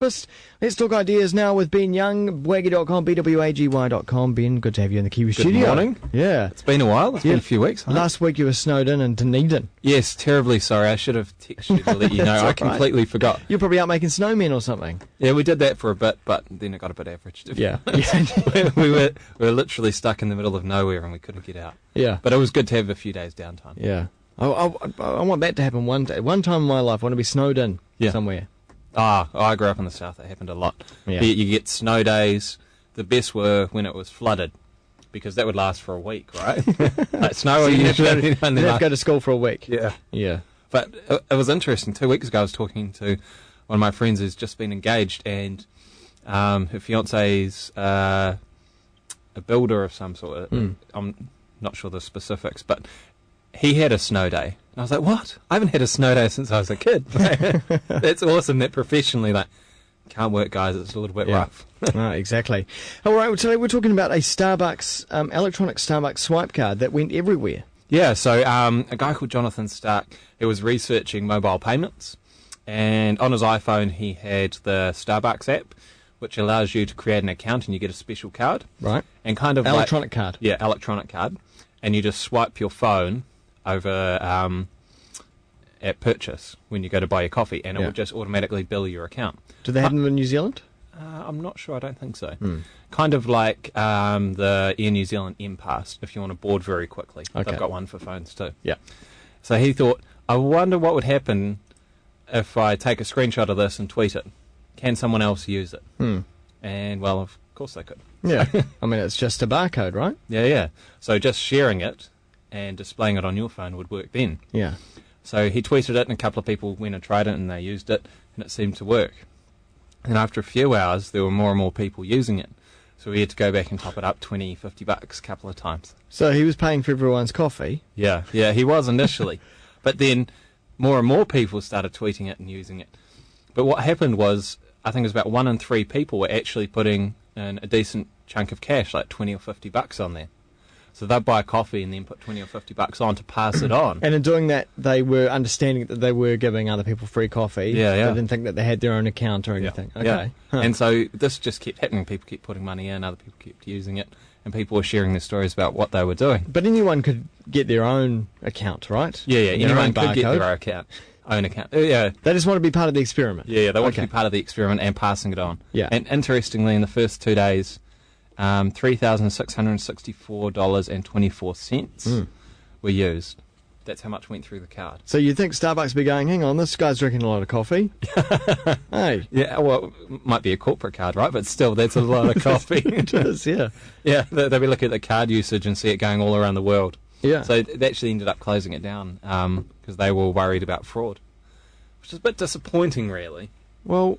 breakfast. Let's talk ideas now with Ben Young, Waggy.com, BWAGY.com. Ben, good to have you in the Kiwi studio. Good morning. Yeah. It's been a while. It's been a few weeks. Huh? Last week you were snowed in Dunedin. Yes, terribly sorry. I should have texted you to let you know. I completely forgot. You're probably out making snowmen or something. Yeah, we did that for a bit, but then it got a bit average. Yeah. we were literally stuck in the middle of nowhere and we couldn't get out. Yeah. But it was good to have a few days downtime. Yeah. I want that to happen one day. One time in my life, I want to be snowed in somewhere. I grew up in the south. That happened a lot. Yeah. You get snow days. The best were when it was flooded, because that would last for a week, right? Like snow, You have to go to school for a week. Yeah. Yeah. But it was interesting. 2 weeks ago, I was talking to one of my friends who's just been engaged, and her fiance's a builder of some sort. I'm not sure the specifics, but he had a snow day. And I was like, what? I haven't had a snow day since I was a kid. That's awesome that professionally, like, can't work, guys. It's a little bit rough. Exactly. All right, well, today we're talking about a Starbucks, electronic Starbucks swipe card that went everywhere. Yeah, so a guy called Jonathan Stark, he was researching mobile payments, and on his iPhone he had the Starbucks app, which allows you to create an account and you get a special card. Right. And kind of electronic card. Yeah, electronic card. And you just swipe your phone over at purchase when you go to buy your coffee, and it will just automatically bill your account. Do they have them in New Zealand? I'm not sure. I don't think so. Kind of like the Air New Zealand M-Pass, if you want to board very quickly. Okay. They've got one for phones too. Yeah. So he thought, I wonder what would happen if I take a screenshot of this and tweet it. Can someone else use it? And, well, of course they could. Yeah. I mean, it's just a barcode, right? Yeah. So just sharing it and displaying it on your phone would work then. Yeah. So he tweeted it, and a couple of people went and tried it, and they used it, and it seemed to work. And after a few hours, there were more and more people using it. So we had to go back and top it up $20, $50 a couple of times. So he was paying for everyone's coffee? Yeah, he was initially. But then more and more people started tweeting it and using it. But what happened was, I think it was about 1 in 3 people were actually putting in a decent chunk of cash, like $20 or $50 on there. So they'd buy a coffee and then put $20 or $50 on to pass it on. And in doing that, they were understanding that they were giving other people free coffee. Yeah. They didn't think that they had their own account or anything. Yeah. Okay. Yeah. Huh. And so this just kept happening. People kept putting money in, other people kept using it, and people were sharing their stories about what they were doing. But anyone could get their own account, right? Yeah. Their Anyone own could get barcode. their own account. Yeah. They just want to be part of the experiment. Yeah, they want to be part of the experiment and passing it on. Yeah. And interestingly, in the first 2 days, $3,664.24 were used. That's how much went through the card. So you think Starbucks be going, hang on, this guy's drinking a lot of coffee? Hey. Yeah, well, it might be a corporate card, right? But still, that's a lot of coffee. It is, yeah. Yeah, they'll be looking at the card usage and see it going all around the world. Yeah. So they actually ended up closing it down because they were worried about fraud, which is a bit disappointing, really. Well,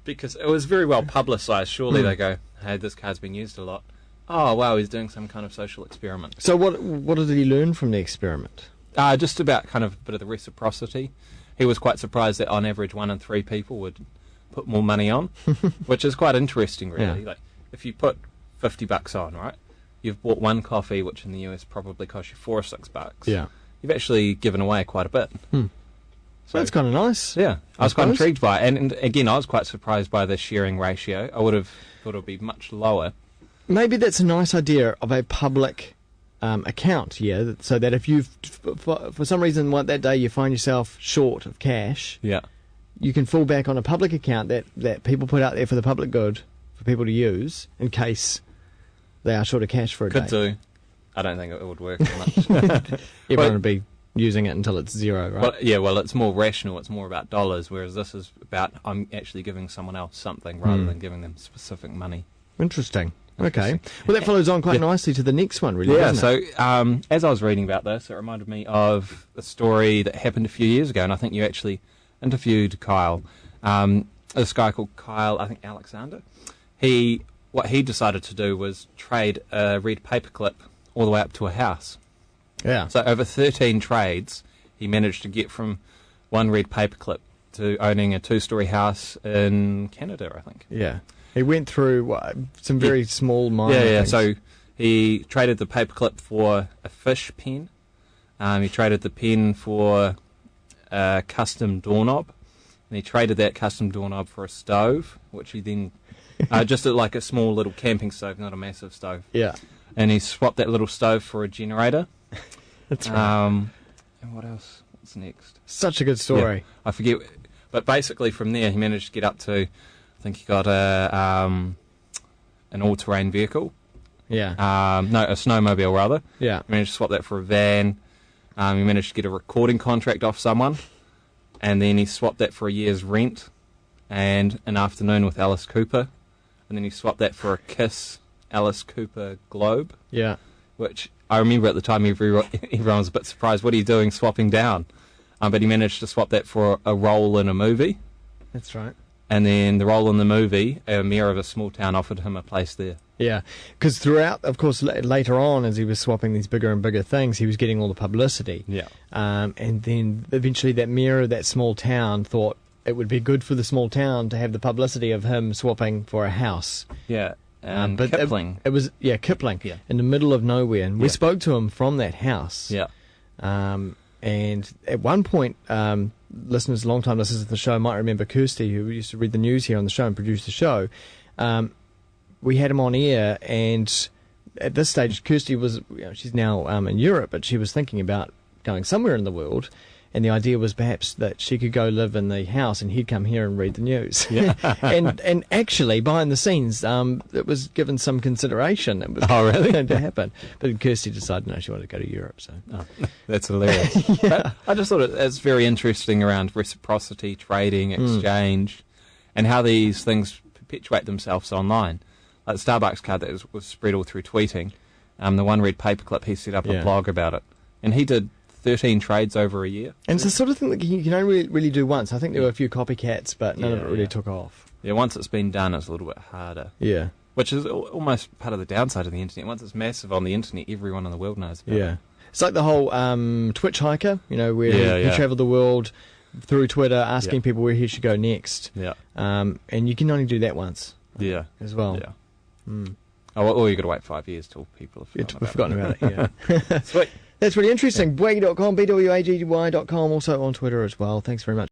because it was very well publicised. Surely they go, hey, this card's been used a lot. Oh, wow, he's doing some kind of social experiment. so what did he learn from the experiment? Just about kind of a bit of the reciprocity. He was quite surprised that on average 1 in 3 people would put more money on, which is quite interesting, really. Yeah. Like, if you put $50 on, right, you've bought one coffee, which in the US probably costs you $4 or $6. Yeah. You've actually given away quite a bit. So that's kind of nice. Yeah, I was quite suppose. intrigued by it. And again, I was quite surprised by the sharing ratio. I would have thought it would be much lower. Maybe that's a nice idea of a public account, yeah, so that if you've, for some reason, that day you find yourself short of cash, Yeah. you can fall back on a public account that people put out there for the public good, for people to use, in case they are short of cash for a Could day. do. I don't think it would work too much. Everyone would be using it until it's zero, right? Well, it's more rational. It's more about dollars, whereas this is about I'm actually giving someone else something rather than giving them specific money. Interesting. Okay. Well, that follows on quite nicely to the next one, really, Yeah, doesn't it? so as I was reading about this, it reminded me of a story that happened a few years ago, and I think you actually interviewed Kyle. This guy called Kyle, I think Alexander. What he decided to do was trade a red paperclip all the way up to a house. Yeah. So over 13 trades, he managed to get from one red paperclip to owning a 2-story house in Canada, I think. Yeah. He went through some very small minor things. So he traded the paperclip for a fish pen. He traded the pen for a custom doorknob. and he traded that custom doorknob for a stove, which he then just like a small little camping stove, not a massive stove. Yeah. And he swapped that little stove for a generator. That's right. And what else? What's next? Such a good story. Yeah, I forget. But basically from there, he managed to get up to, I think he got an all-terrain vehicle. Yeah. No, a snowmobile rather. Yeah. He managed to swap that for a van. He managed to get a recording contract off someone. And then he swapped that for a year's rent and an afternoon with Alice Cooper. And then he swapped that for a Kiss Alice Cooper Globe. Yeah. Which I remember at the time everyone was a bit surprised. What are you doing swapping down? But he managed to swap that for a role in a movie. That's right. And then the role in the movie, a mayor of a small town offered him a place there. Yeah, because throughout, of course, later on, as he was swapping these bigger and bigger things, he was getting all the publicity. Yeah. And then eventually that mayor of that small town thought it would be good for the small town to have the publicity of him swapping for a house. Yeah. But Kipling. It was, Kipling, Yeah. in the middle of nowhere. And we Yeah. spoke to him from that house. Yeah. And at one point, listeners, long-time listeners of the show might remember Kirsty, who used to read the news here on the show and produce the show. We had him on air, and at this stage, Kirsty was, she's now in Europe, but she was thinking about going somewhere in the world, and the idea was perhaps that she could go live in the house and he'd come here and read the news. Yeah. and actually, behind the scenes, it was given some consideration. It was going to happen. But Kirsty decided, no, she wanted to go to Europe. So That's hilarious. But I just thought it's very interesting around reciprocity, trading, exchange, and how these things perpetuate themselves online. Like the Starbucks card that was spread all through tweeting. The one Red Paperclip, he set up a blog about it. And he did 13 trades over a year. And it's the sort of thing that you can only really do once. I think there were a few copycats, but none of it really took off. Yeah, once it's been done, it's a little bit harder. Yeah. Which is almost part of the downside of the internet. Once it's massive on the internet, everyone in the world knows about it. It's like the whole Twitch hiker, where he travelled the world through Twitter asking people where he should go next. Yeah. And you can only do that once. Yeah. As well. Yeah. Or you got to wait 5 years till people have forgotten about it. Yeah. Sweet. That's really interesting. Bwaggy.com, BWAGY.com, also on Twitter as well. Thanks very much.